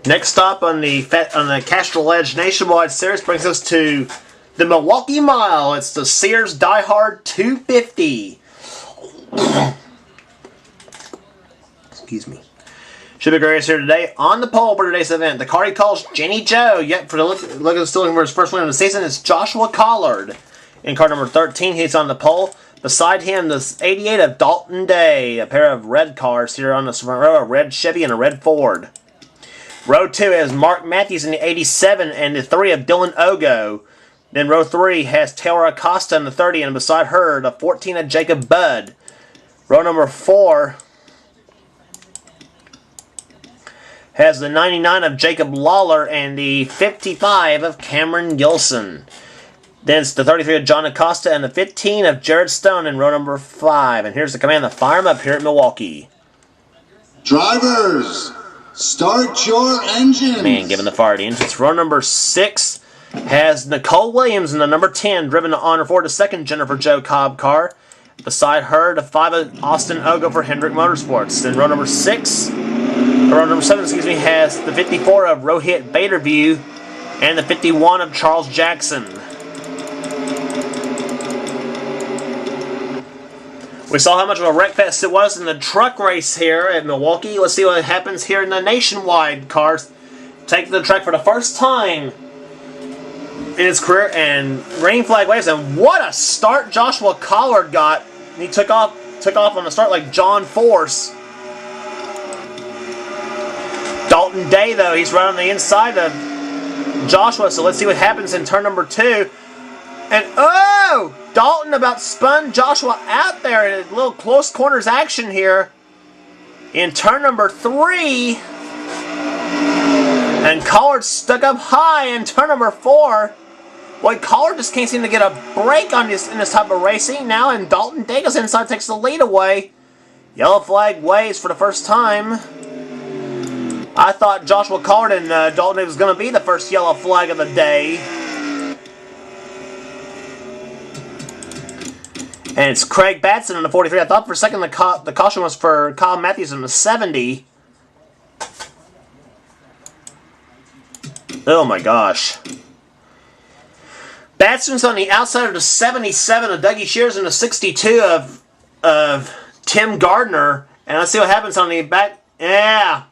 Next stop on the Castrol Edge Nationwide Series brings us to the Milwaukee Mile. It's the Sears Die Hard 250. Excuse me. Should be great here today. On the pole for today's event, the card he calls Jenny Joe. Yet for the look at the still for his first win of the season is Joshua Collard. In card number 13, he's on the pole. Beside him, the 88 of Dalton Day. A pair of red cars here on the front row, a red Chevy and a red Ford. Row 2 has Mark Matthews in the 87 and the 3 of Dylan Ogo. Then row 3 has Taylor Acosta in the 30 and beside her, the 14 of Jacob Budd. Row number 4 has the 99 of Jacob Lawler and the 55 of Cameron Gilson. Then it's the 33 of John Acosta and the 15 of Jared Stone in row number 5. And here's the command to fire him up here at Milwaukee. Drivers, start your engines. Man, giving the fire the engines. Row number 6 has Nicole Williams in the number 10, driven to honor for the second Jennifer Jo Cobb car. Beside her, the 5 of Austin Ogo for Hendrick Motorsports. Then row number 7, has the 54 of Rohit Baderview and the 51 of Charles Jackson. We saw how much of a wreck fest it was in the truck race here at Milwaukee. Let's see what happens here in the Nationwide cars. Take the track for the first time in his career, and green flag waves. And what a start Joshua Collard got! He took off on the start like John Force. Dalton Day, though, he's right on the inside of Joshua. So let's see what happens in turn number 2. And oh! Dalton about spun Joshua out there in a little close corners action here in turn number 3. And Collard stuck up high in turn number 4. Boy, Collard just can't seem to get a break on this in this type of racing now, and Dalton Day goes inside, takes the lead away. Yellow flag waves for the first time. I thought Joshua Collard and Dalton Day was going to be the first yellow flag of the day. And it's Craig Batson in the 43. I thought for a second the caution was for Kyle Matthews in the 70. Oh my gosh. Batson's on the outside of the 77 of Dougie Shears and the 62 of Tim Gardner. And let's see what happens on the back. Yeah.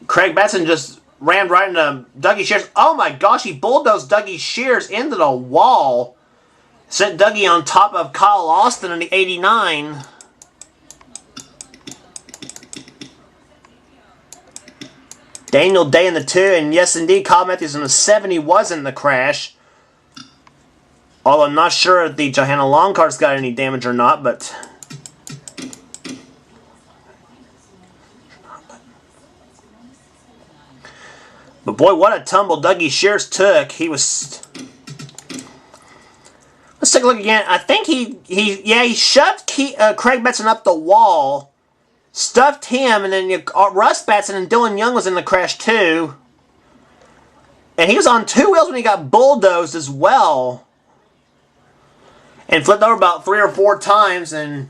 Craig Batson just ran right into Dougie Shears. Oh my gosh, he bulldozed Dougie Shears into the wall. Sent Dougie on top of Kyle Austin in the 89. Daniel Day in the 2, and yes indeed, Kyle Matthews in the 70 was in the crash. Although I'm not sure if the Johanna Long car's got any damage or not, but... But boy, what a tumble Dougie Shears took. He was... Let's take a look again. I think he shoved Craig Batson up the wall, stuffed him, and then Russ Batson and Dylan Young was in the crash too. And he was on 2 wheels when he got bulldozed as well. And flipped over about 3 or 4 times, and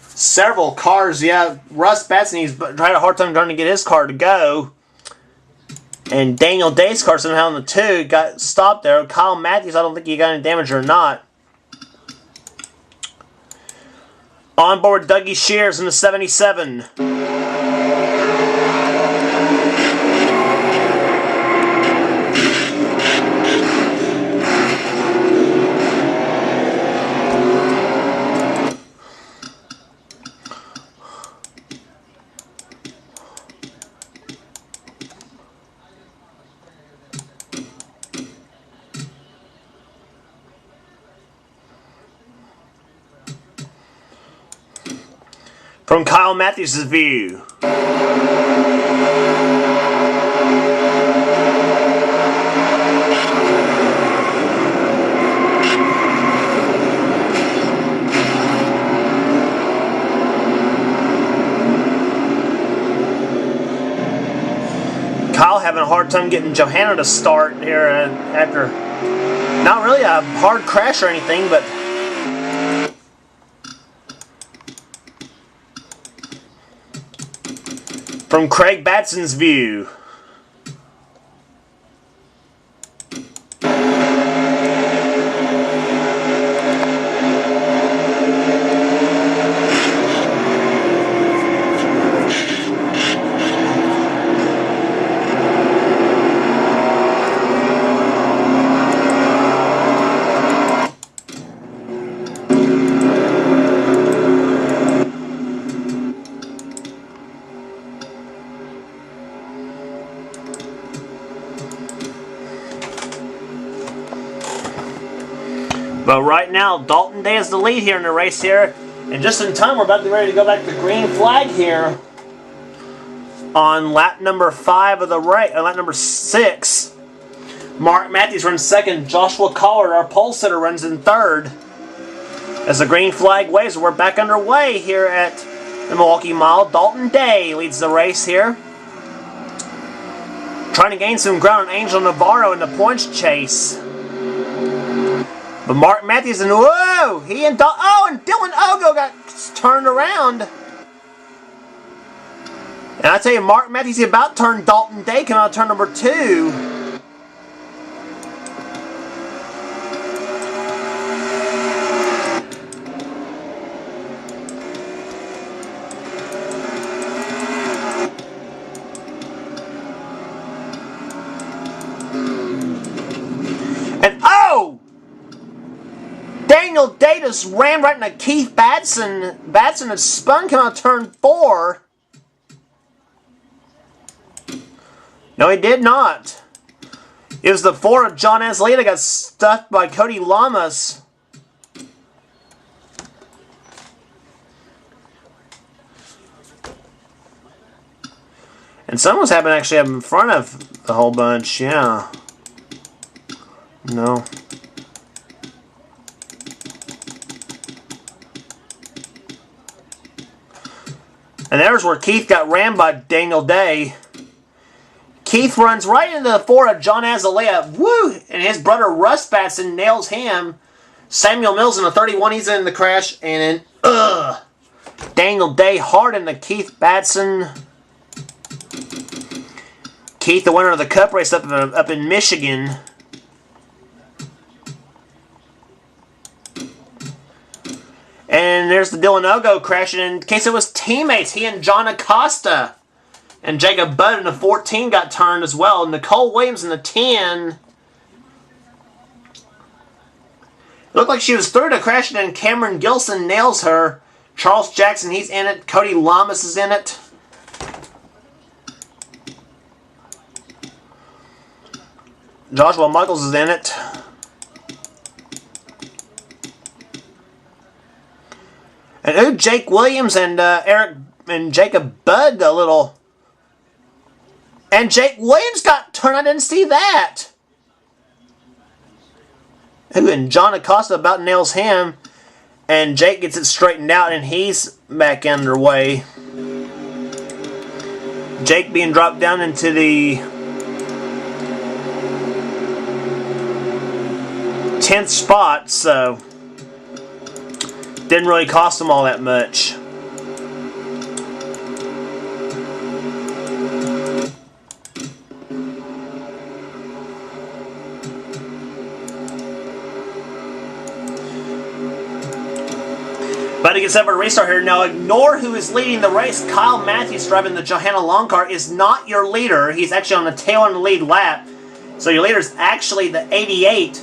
several cars, yeah. Russ Batson, he's tried a hard time trying to get his car to go. And Daniel Day's car somehow in the 2 got stopped there. Kyle Matthews, I don't think he got any damage or not. On board Dougie Shears in the 77. From Kyle Matthews' view. Kyle having a hard time getting Johanna to start here after not really a hard crash or anything, but From Craig Batson's view. But right now, Dalton Day is the lead here in the race here. And just in time, we're about to be ready to go back to the green flag here on lap number 5 of the race, lap number 6. Mark Matthews runs second. Joshua Collard, our pole sitter, runs in third. As the green flag waves, we're back underway here at the Milwaukee Mile. Dalton Day leads the race here. Trying to gain some ground on Angel Navarro in the points chase. But Mark Matthews and whoa! He and and Dylan Ogo got turned around. And I tell you, Mark Matthews about turned Dalton Day, come out of turn number 2. And Daniel Day just ran right into Keith Batson. Batson had spun, come out of turn 4. No, he did not. It was the 4 of John Asley that got stuffed by Cody Lamas. And someone's happened to actually have in front of the whole bunch, yeah. No. And there's where Keith got rammed by Daniel Day. Keith runs right into the 4 of John Azalea. Woo! And his brother Russ Batson nails him. Samuel Mills in the 31, he's in the crash. And then, Daniel Day hard into Keith Batson. Keith, the winner of the Cup race up in Michigan. And there's the Dylan Ogo crashing. In case it was teammates, he and John Acosta. And Jacob Budd in the 14 got turned as well. Nicole Williams in the 10. It looked like she was through to crashing, and Cameron Gilson nails her. Charles Jackson, he's in it. Cody Lamas is in it. Joshua Michaels is in it. And Jake Williams and Eric and Jacob Budd a little. And Jake Williams got turned. I didn't see that. And John Acosta about nails him. And Jake gets it straightened out, and he's back underway. Jake being dropped down into the 10th spot, so didn't really cost him all that much. About to get set for a restart here. Now ignore who is leading the race. Kyle Matthews driving the Johanna Long car is not your leader. He's actually on the tail end of the lead lap. So your leader is actually the 88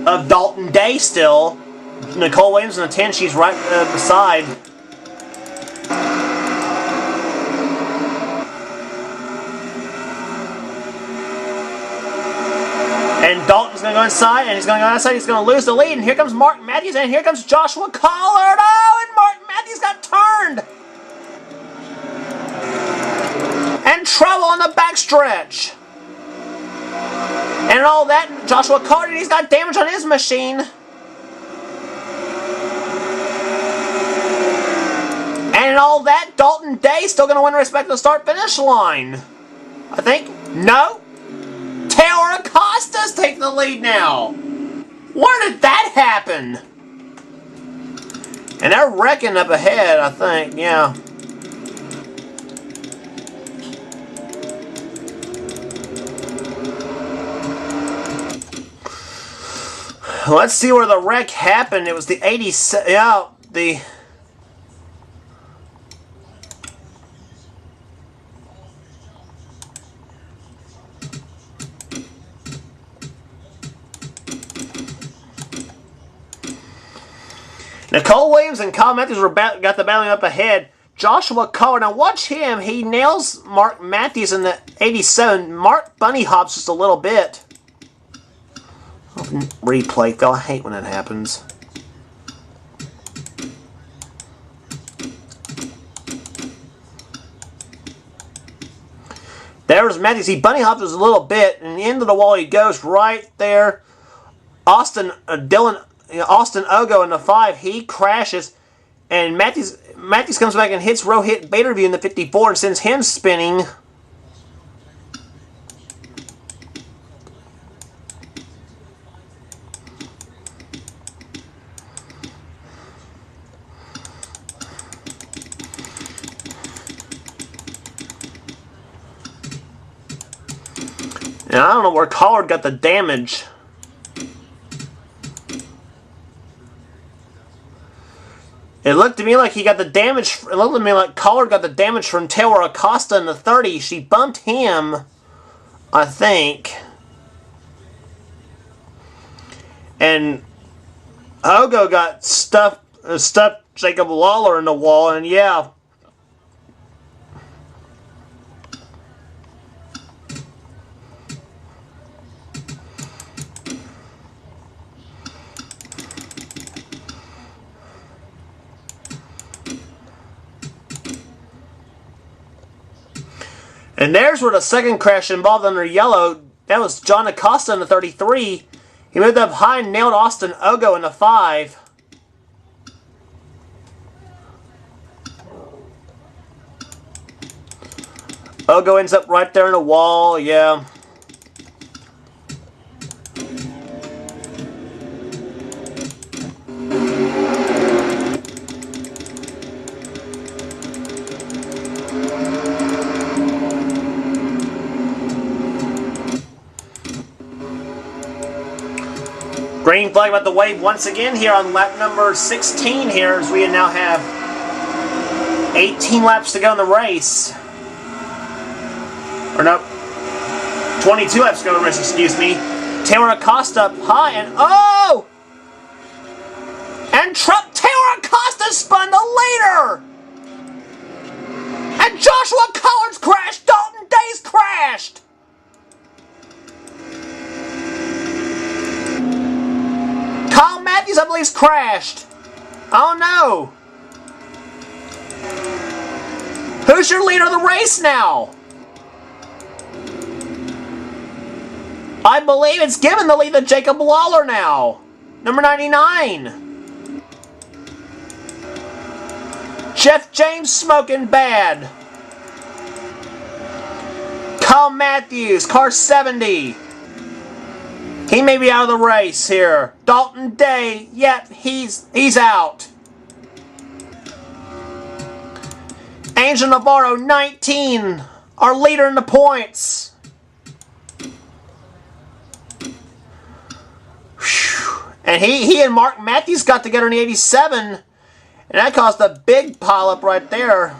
of Dalton Day still. Nicole Williams in the 10, she's right beside. And Dalton's going to go inside, and he's going to go outside. He's going to lose the lead, and here comes Mark Matthews, and here comes Joshua Collard. Oh, and Mark Matthews got turned. And trouble on the backstretch. And all that, Joshua Collard, he's got damage on his machine. And all that, Dalton Day still going to win respect to the start-finish line. I think. No. Taylor Acosta's taking the lead now. Where did that happen? And they're wrecking up ahead, I think. Yeah. Let's see where the wreck happened. It was the 87. Yeah, the. Nicole Williams and Kyle Matthews got the battling up ahead. Joshua Collard, now watch him. He nails Mark Matthews in the 87. Mark bunny hops just a little bit. Replay, Phil. I hate when that happens. There's Matthews. He bunny hops just a little bit, and into the wall he goes right there. Austin Ogo in the 5. He crashes, and Matthews comes back and hits Rohit Baderview in the 54 and sends him spinning. Now, I don't know where Collard got the damage. It looked to me like he got the damage. It looked to me like Collard got the damage from Taylor Acosta in the 30. She bumped him, I think. And Ogo got stuffed Jacob Lawler in the wall, and yeah. And there's where the second crash involved under yellow. That was John Acosta in the 33. He moved up high and nailed Austin Ogo in the 5. Ogo ends up right there in the wall, yeah. Green flag about the wave once again here on lap number 16 here, as we now have 18 laps to go in the race. Or no, 22 laps to go in the race, excuse me. Taylor Acosta up high and oh! And Taylor Acosta spun the leader! And Joshua Collins crashed! Dalton Day's crashed! Kyle Matthews, I believe, crashed. Oh no. Who's your leader of the race now? I believe it's given the lead to Jacob Lawler now. Number 99. Jeff James smoking bad. Kyle Matthews, car 70. He may be out of the race here. Dalton Day, yep, he's out. Angel Navarro, 19, our leader in the points. Whew. And he and Mark Matthews got together in the 87, and that caused a big pileup right there.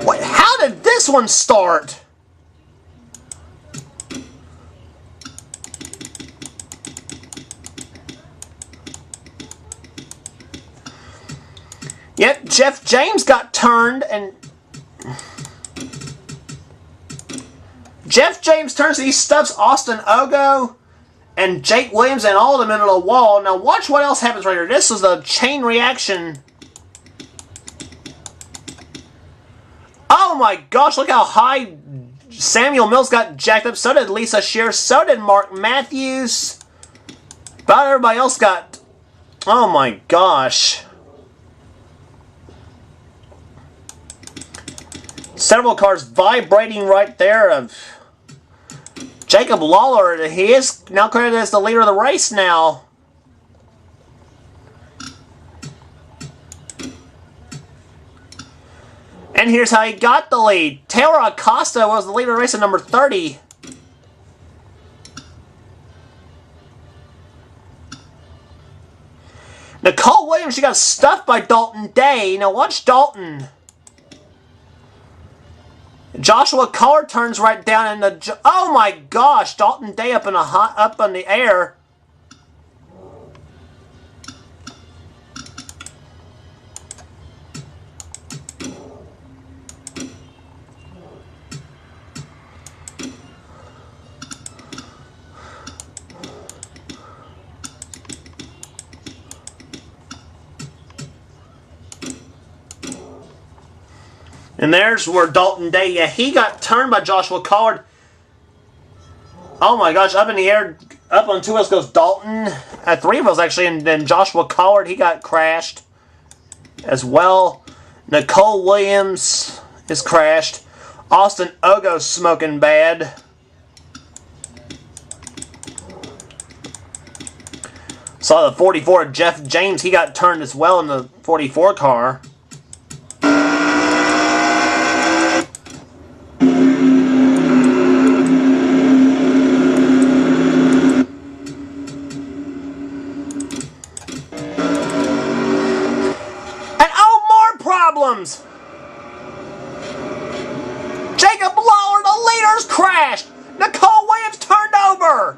How did this one start? Yep, Jeff James got turned, and Jeff James turns and he stuffs Austin Ogo and Jake Williams and all of them into the wall. Now watch what else happens right here. This was a chain reaction. Oh my gosh, look how high Samuel Mills got jacked up. So did Lisa Shears. So did Mark Matthews. About everybody else got... Oh my gosh. Several cars vibrating right there of Jacob Lawler. He is now credited as the leader of the race now. And here's how he got the lead. Taylor Acosta was the leader of race at number 30. Nicole Williams, she got stuffed by Dalton Day. Now watch Dalton. Joshua Collard turns right down in the... Oh my gosh! Dalton Day up in the air. And there's where Dalton Day, yeah, he got turned by Joshua Collard. Oh my gosh, up in the air, up on 2 wheels goes Dalton. 3 wheels actually, and then Joshua Collard, he got crashed as well. Nicole Williams is crashed. Austin Ogo's smoking bad. Saw the 44, Jeff James, he got turned as well in the 44 car. Jacob Lawler, the leader's crashed. Nicole Williams turned over.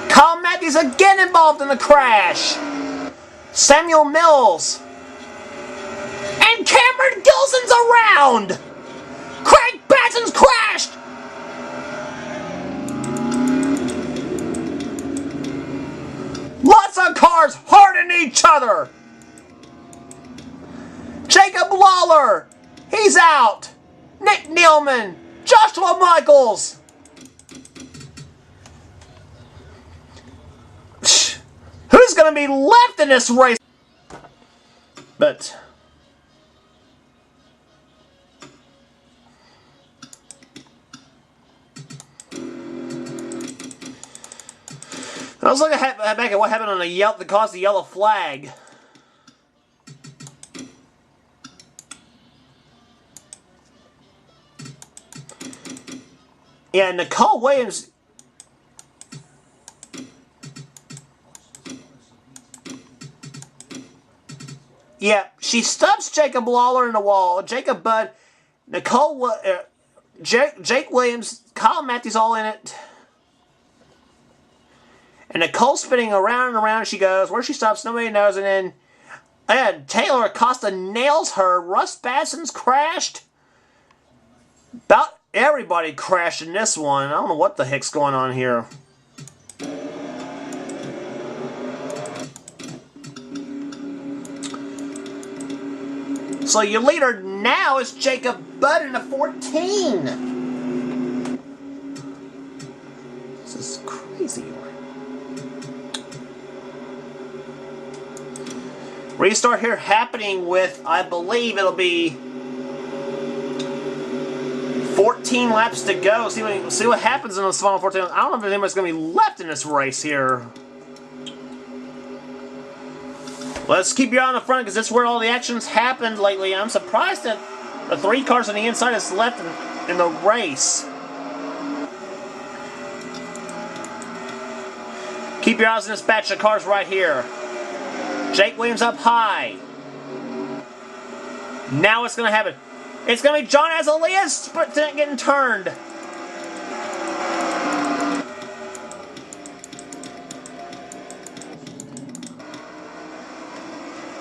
Kyle Matthews again involved in the crash. Samuel Mills. And Cameron Gilson's around. Craig Batson's crashed. Lots of cars harding each other. Jacob Lawler, he's out. Nick Nealman, Joshua Michaels. Who's going to be left in this race? But I was looking back at what happened on that caused the yellow flag. Yeah, Nicole Williams. Yeah, she stubs Jacob Lawler in the wall. Jacob Budd, Jake Williams, Kyle Matthews all in it. And Nicole's spinning around and around she goes. Where she stops, nobody knows. And then Taylor Acosta nails her. Russ Batson's crashed. About everybody crashed in this one. I don't know what the heck's going on here. So your leader now is Jacob Budd in the 14. This is crazy. Restart here happening with, I believe it'll be 14 laps to go. See what happens in those final 14. I don't know if anybody's going to be left in this race here. Let's keep your eye on the front because that's where all the action's happened lately. I'm surprised that the 3 cars on the inside is left in the race. Keep your eyes on this batch of cars right here. Jake Williams up high. Now what's going to happen? It's going to be John Azalea's getting turned.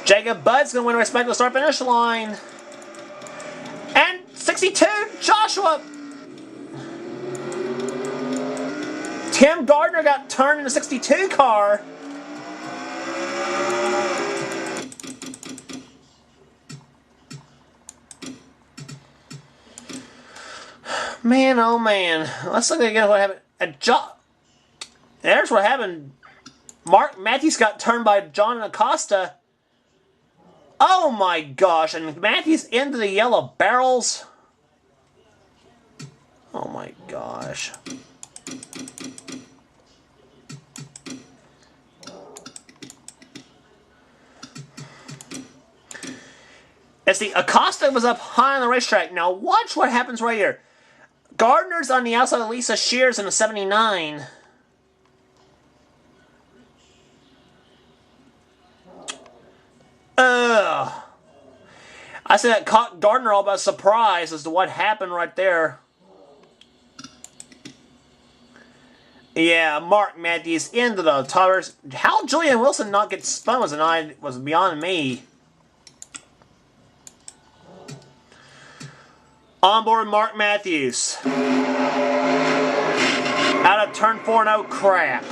Jacob Budd's going to win a race back to the start-finish line. And 62, Joshua. Tim Gardner got turned in the 62 car. Man, oh man. Let's look again at what happened. There's what happened. Mark Matthews got turned by John Acosta. Oh my gosh. And Matthews into the yellow barrels. Oh my gosh. As the Acosta was up high on the racetrack. Now watch what happens right here. Gardner's on the outside of Lisa Sears in a 79. Ugh. I said that caught Gardner all by surprise as to what happened right there. Yeah, Mark Matthews into the towers. How Julian Wilson not get spun was beyond me. On board Mark Matthews. Out of turn 4, no crap.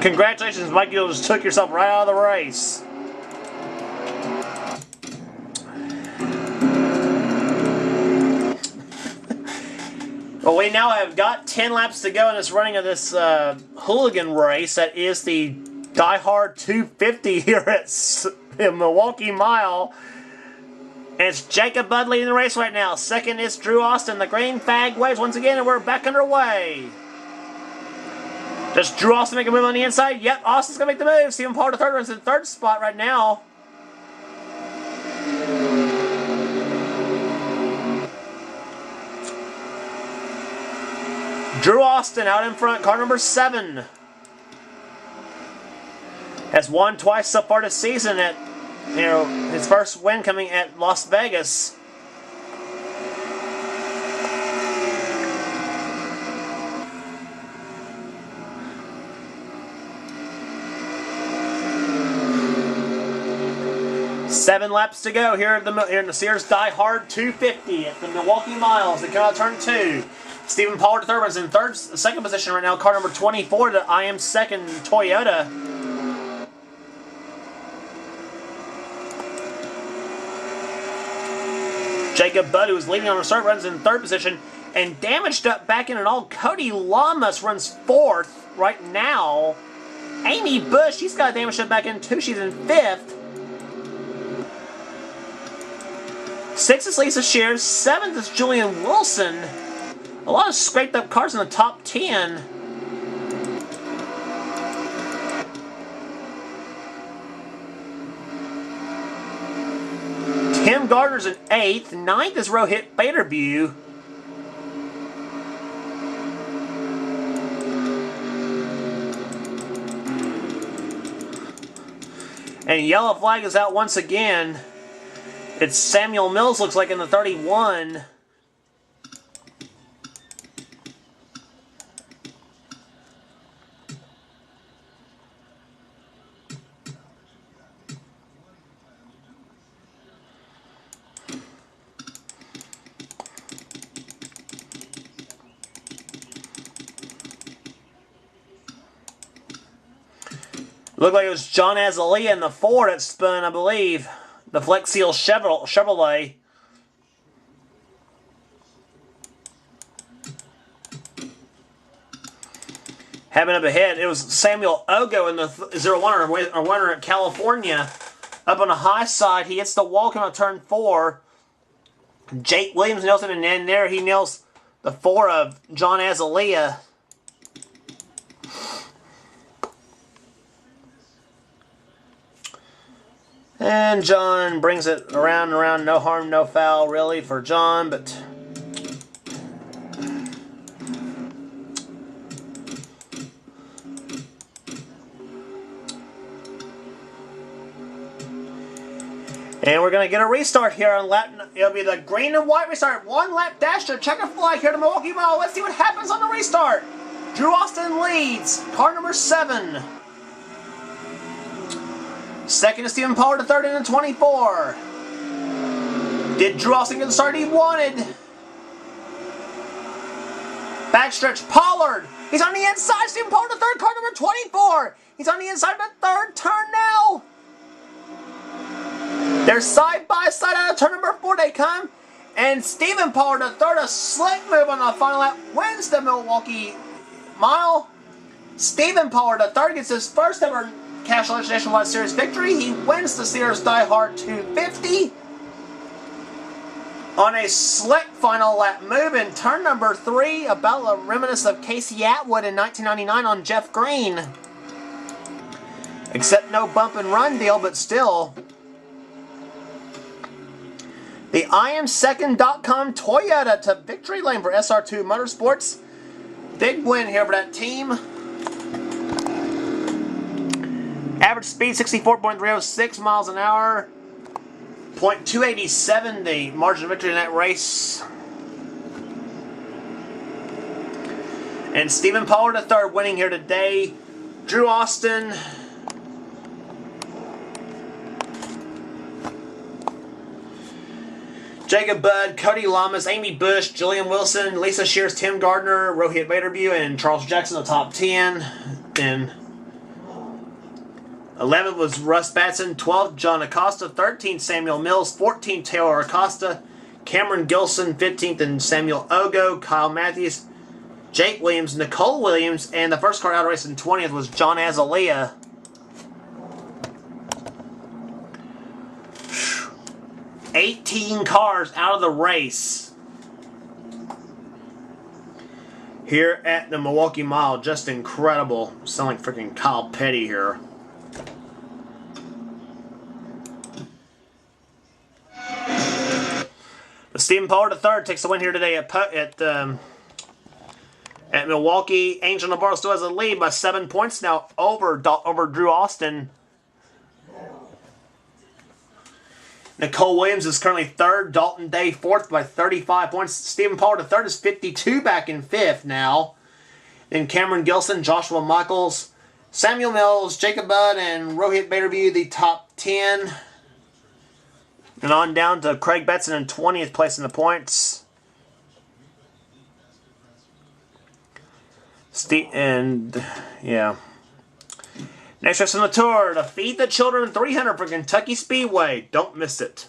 Congratulations, Mike. You just took yourself right out of the race. Well, we now have got 10 laps to go in this running of this hooligan race. That is the Die Hard 250 here at Milwaukee Mile. And it's Jacob Budd leading the race right now. Second is Drew Austin. The green flag waves once again, and we're back underway. Does Drew Austin make a move on the inside? Yep, Austin's going to make the move. Stephen Pollard, the third, runs in third spot right now. Drew Austin out in front, car number 7. Has won twice so far this season at, his first win coming at Las Vegas. Seven laps to go here in the Sears Die Hard 250 at the Milwaukee Miles. They come out turn 2. Stephen Pollard, the third, one's in second position right now. Car number 24, the I Am Second Toyota. Jacob Budd, who is leading on the start, runs in third position. And damaged up back in and all, Cody Lamas runs fourth right now. Amy Bush, she's got damaged up back in too. She's in fifth. 6th is Lisa Shears. 7th is Julian Wilson. A lot of scraped up cars in the top 10. Tim Gardner's in 8th. 9th is Rohit Baderview. And yellow flag is out once again. It's Samuel Mills, looks like, in the 31. Looked like it was John Azalea in the Ford that spun, I believe. The Flex Seal Chevrolet. Having up ahead, it was Samuel Ogo in the 01 or winner at California. Up on the high side, he hits the wall coming out turn 4. Jake Williams nails him, and then there he nails the 4 of John Azalea. And John brings it around and around, no harm, no foul, really, for John, but... And we're going to get a restart here on lap... It'll be the green and white restart. 1 lap dash to checker flag here to Milwaukee Mile. Let's see what happens on the restart. Drew Austin leads. Car number 7. Second is Stephen Pollard, the third in the 24. Did Drew Austin get the start he wanted? Backstretch, Pollard. He's on the inside. Stephen Pollard, the third, car number 24. He's on the inside of the third turn now. They're side by side out of turn number 4 they come. And Stephen Pollard, the third, a slick move on the final lap, wins the Milwaukee Mile. Stephen Pollard, the third, gets his first ever Castrol Nationwide Series victory. He wins the Sears Die Hard 250 on a slick final lap move in turn number 3, about a reminiscent of Casey Atwood in 1999 on Jeff Green. Except no bump and run deal, but still. The IamSecond.com Toyota to victory lane for SR2 Motorsports. Big win here for that team. Average speed 64.306 miles an hour. .287 the margin of victory in that race. And Stephen Pollard III winning here today. Drew Austin. Jacob Budd, Cody Lamas, Amy Bush, Jillian Wilson, Lisa Shears, Tim Gardner, Rohit Baderview, and Charles Jackson, the top 10. Then 11th was Russ Batson, 12th John Acosta, 13th Samuel Mills, 14th Taylor Acosta, Cameron Gilson, 15th, and Samuel Ogo, Kyle Matthews, Jake Williams, Nicole Williams, and the first car out of race in 20th was John Azalea. 18 cars out of the race here at the Milwaukee Mile. Just incredible. Sound like freaking Kyle Petty here. But Stephen Pollard III takes the win here today at Milwaukee. Angel Navarro still has a lead by 7 points now over Drew Austin. Nicole Williams is currently third. Dalton Day fourth by 35 points. Stephen Pollard III is 52 back in fifth now. Then Cameron Gilson, Joshua Michaels, Samuel Mills, Jacob Budd, and Rohit Baderview, the top 10. And on down to Craig Betson in 20th place in the points. Next race on the tour, the Feed the Children 300 for Kentucky Speedway. Don't miss it.